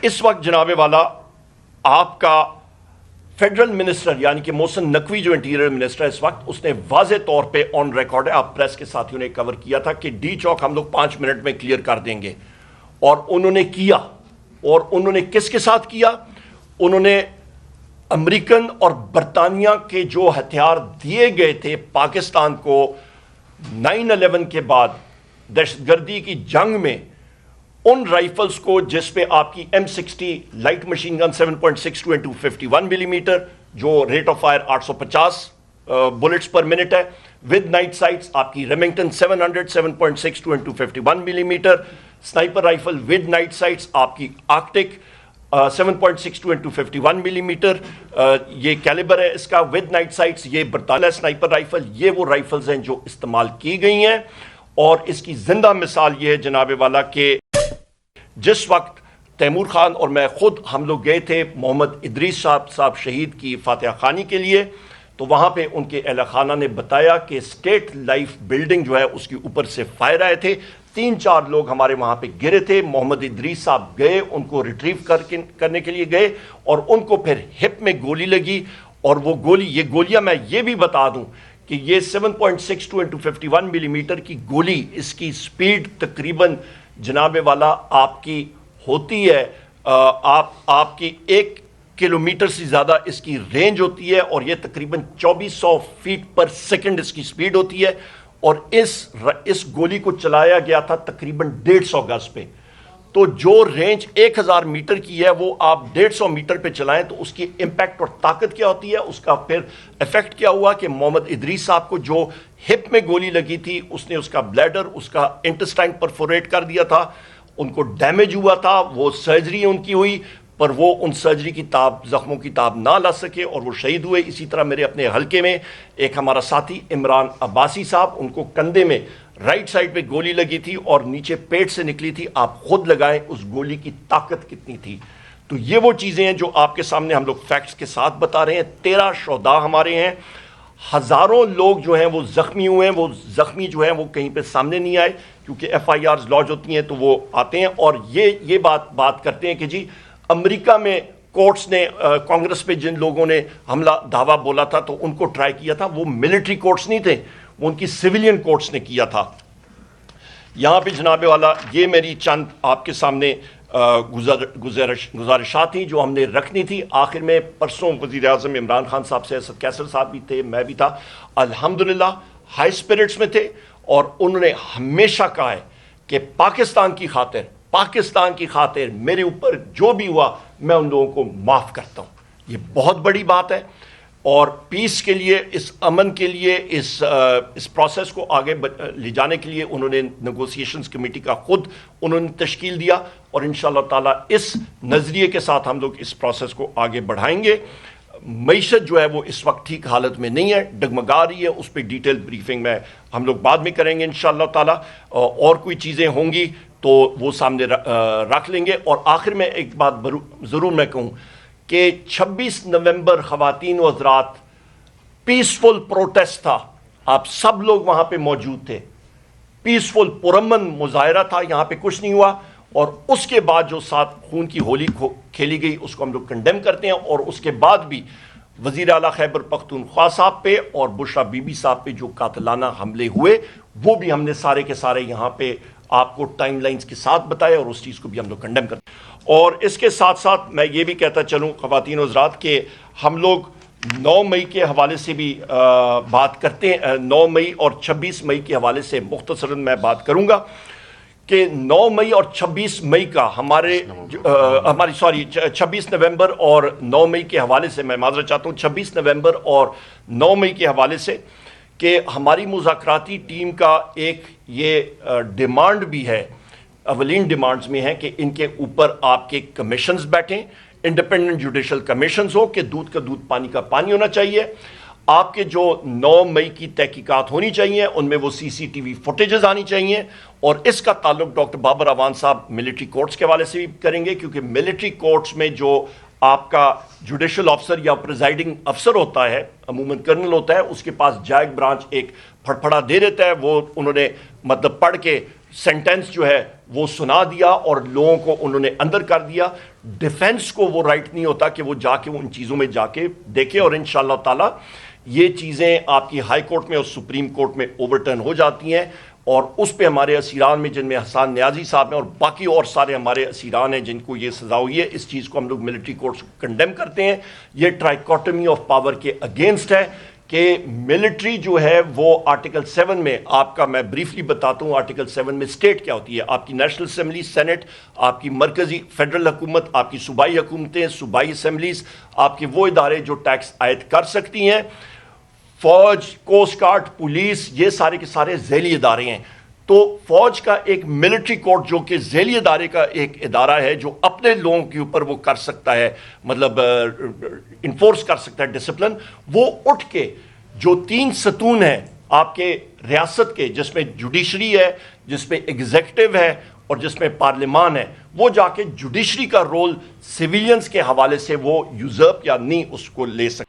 اس وقت جناب والا آپ کا فیڈرل منسٹر یعنی کہ محسن نقوی جو انٹیریئر منسٹر ہے اس وقت، اس نے واضح طور پہ آن ریکارڈ ہے، آپ پریس کے ساتھیوں نے کور کیا تھا کہ ڈی چوک ہم لوگ 5 منٹ میں کلیئر کر دیں گے، اور انہوں نے کیا۔ اور انہوں نے کس کے ساتھ کیا؟ انہوں نے امریکن اور برطانیہ کے جو ہتھیار دیے گئے تھے پاکستان کو 9/11 کے بعد دہشت گردی کی جنگ میں، ان رائفلز کو جس پہ آپ کی M60 light machine gun 7.62 into 51 millimetre جو rate of fire 850 bullets per minute ہے، ود نائٹ سائٹس آپ کی Remington 700 7.62 into 51 millimetre sniper rifle with night sights آپ کی آرکٹک 7.62 into 51 ملی میٹر، یہ کیلیبر ہے اس کا ود نائٹ سائٹس، یہ برطانیہ سنائپر رائفل، یہ وہ رائفلز ہیں جو استعمال کی گئی ہیں۔ اور اس کی زندہ مثال یہ ہے جناب والا کہ جس وقت تیمور خان اور میں خود ہم لوگ گئے تھے محمد ادریس صاحب شہید کی فاتحہ خوانی کے لیے، تو وہاں پہ ان کے اہل خانہ نے بتایا کہ اسٹیٹ لائف بلڈنگ جو ہے اس کے اوپر سے فائر آئے تھے، 3-4 لوگ ہمارے وہاں پہ گرے تھے، محمد ادریس صاحب گئے ان کو ریٹریو کرنے کے لیے گئے، اور ان کو پھر ہپ میں گولی لگی، اور وہ گولی، یہ گولیاں میں یہ بھی بتا دوں کہ یہ 7.62 into 51 ملی میٹر کی گولی، اس کی سپیڈ تقریباً جناب والا آپ کی ہوتی ہے آپ کی 1 کلومیٹر سے زیادہ اس کی رینج ہوتی ہے، اور یہ تقریباً 2400 فیٹ پر سیکنڈ اس کی سپیڈ ہوتی ہے، اور اس گولی کو چلایا گیا تھا تقریباً 150 گز پہ۔ تو جو رینج 1000 میٹر کی ہے وہ آپ 150 میٹر پہ چلائیں تو اس کی امپیکٹ اور طاقت کیا ہوتی ہے، اس کا پھر ایفیکٹ کیا ہوا کہ محمد ادریس صاحب کو جو ہپ میں گولی لگی تھی اس نے اس کا بلیڈر، اس کا انٹسٹائن پرفوریٹ کر دیا تھا، ان کو ڈیمیج ہوا تھا، وہ سرجری ان کی ہوئی، پر وہ ان سرجری کی زخموں کی تاب نہ لا سکے اور وہ شہید ہوئے۔ اسی طرح میرے اپنے حلقے میں ایک ہمارا ساتھی عمران عباسی صاحب، ان کو کندھے میں رائٹ سائڈ پہ گولی لگی تھی اور نیچے پیٹ سے نکلی تھی، آپ خود لگائیں اس گولی کی طاقت کتنی تھی۔ تو یہ وہ چیزیں ہیں جو آپ کے سامنے ہم لوگ فیکٹس کے ساتھ بتا رہے ہیں۔ 13 شہداء ہمارے ہیں، ہزاروں لوگ جو ہیں وہ زخمی ہوئے ہیں، وہ زخمی جو ہیں وہ کہیں پہ سامنے نہیں آئے کیونکہ FIRs لانچ ہوتی ہیں تو وہ آتے ہیں، اور یہ بات کرتے ہیں کہ جی امریکہ میں کورٹس نے کانگریس پہ جن لوگوں نے حملہ دعویٰ بولا تھا تو ان کو ٹرائی کیا تھا، وہ ملٹری کورٹس نہیں تھے، وہ ان کی سویلین کورٹس نے کیا تھا۔ یہاں پہ جناب والا یہ میری چند آپ کے سامنے گزارشات تھیں جو ہم نے رکھنی تھی۔ آخر میں پرسوں وزیر اعظم عمران خان صاحب سے اسد کیسر صاحب بھی تھے، میں بھی تھا، الحمدللہ ہائی اسپرٹس میں تھے، اور انہوں نے ہمیشہ کہا ہے کہ پاکستان کی خاطر میرے اوپر جو بھی ہوا میں ان لوگوں کو معاف کرتا ہوں۔ یہ بہت بڑی بات ہے، اور پیس کے لیے، اس امن کے لیے، اس پروسیس کو آگے لے جانے کے لیے انہوں نے نیگوسیشنز کمیٹی کا خود انہوں نے تشکیل دیا، اور انشاءاللہ تعالیٰ اس نظریے کے ساتھ ہم لوگ اس پروسیس کو آگے بڑھائیں گے۔ معیشت جو ہے وہ اس وقت ٹھیک حالت میں نہیں ہے، ڈگمگا رہی ہے، اس پہ ڈیٹیل بریفنگ میں ہم لوگ بعد میں کریں گے انشاءاللہ تعالیٰ، اور کوئی چیزیں ہوں گی تو وہ سامنے رکھ لیں گے۔ اور آخر میں ایک بات ضرور میں کہوں کہ 26 نومبر خواتین و حضرات پیسفل پروٹیسٹ تھا، آپ سب لوگ وہاں پہ موجود تھے، پیسفل پرامن مظاہرہ تھا، یہاں پہ کچھ نہیں ہوا، اور اس کے بعد جو ساتھ خون کی ہولی کھیلی گئی اس کو ہم لوگ کنڈیم کرتے ہیں، اور اس کے بعد بھی وزیر اعلیٰ خیبر پختونخوا صاحب پہ اور بشرا بی بی صاحب پہ جو قاتلانہ حملے ہوئے وہ بھی ہم نے سارے کے سارے یہاں پہ آپ کو ٹائم لائنز کے ساتھ بتایا، اور اس چیز کو بھی ہم لوگ کنڈیم کرتے ہیں۔ اور اس کے ساتھ ساتھ میں یہ بھی کہتا چلوں خواتین و حضرات کہ ہم لوگ 9 مئی کے حوالے سے بھی بات کرتے ہیں، 9 مئی اور 26 مئی کے حوالے سے مختصراً میں بات کروں گا کہ 9 مئی اور 26 مئی کا ہماری 26 نومبر اور 9 مئی کے حوالے سے میں معذرت چاہتا ہوں، 26 نومبر اور 9 مئی کے حوالے سے کہ ہماری مذاکراتی ٹیم کا ایک یہ ڈیمانڈ بھی ہے، اولین ڈیمانڈز میں ہے کہ ان کے اوپر آپ کے کمیشنز بیٹھیں، انڈیپینڈنٹ جوڈیشل کمیشنز ہو کہ دودھ کا دودھ پانی کا پانی ہونا چاہیے، آپ کے جو 9 مئی کی تحقیقات ہونی چاہیے ان میں وہ CCTV فوٹیجز آنی چاہیے، اور اس کا تعلق ڈاکٹر بابر اعوان صاحب ملٹری کورٹس کے حوالے سے بھی کریں گے، کیونکہ ملٹری کورٹس میں جو آپ کا جوڈیشل آفسر یا پریزائڈنگ افسر ہوتا ہے, عموماً کرنل ہوتا ہے, اس کے پاس جائگ برانچ ایک پھڑپڑا دے دیتا ہے, وہ انہوں نے مطلب پڑھ کے سینٹنس جو ہے وہ سنا دیا اور لوگوں کو انہوں نے اندر کر دیا. ڈیفنس کو وہ رائٹ نہیں ہوتا کہ وہ جا کے ان چیزوں میں جا کے دیکھے, اور انشاءاللہ تعالی یہ چیزیں آپ کی ہائی کورٹ میں اور سپریم کورٹ میں اوورٹرن ہو جاتی ہیں, اور اس پہ ہمارے اسیران میں, جن میں حسان نیازی صاحب ہیں اور باقی اور سارے ہمارے اسیران ہیں جن کو یہ سزا ہوئی ہے, اس چیز کو ہم لوگ ملٹری کورٹس کو کنڈیم کرتے ہیں. یہ ٹرائیکوٹمی آف پاور کے اگینسٹ ہے کہ ملٹری جو ہے وہ آرٹیکل 7 میں, آپ کا میں بریفلی بتاتا ہوں, آرٹیکل 7 میں اسٹیٹ کیا ہوتی ہے. آپ کی نیشنل اسمبلی, سینٹ, آپ کی مرکزی فیڈرل حکومت, آپ کی صوبائی حکومتیں, صوبائی اسمبلیز, آپ کے وہ ادارے جو ٹیکس عائد کر سکتی ہیں, فوج, کوسٹ گارڈ, پولیس, یہ سارے کے سارے ذیلی ادارے ہیں. تو فوج کا ایک ملٹری کورٹ جو کہ ذیلی ادارے کا ایک ادارہ ہے جو اپنے لوگوں کے اوپر وہ کر سکتا ہے, مطلب انفورس کر سکتا ہے ڈسپلن, وہ اٹھ کے جو 3 ستون ہیں آپ کے ریاست کے, جس میں جوڈیشری ہے, جس میں ایگزیکٹو ہے اور جس میں پارلیمان ہے, وہ جا کے جوڈیشری کا رول سویلینز کے حوالے سے وہ یوزرپ یا نہیں اس کو لے سکتے.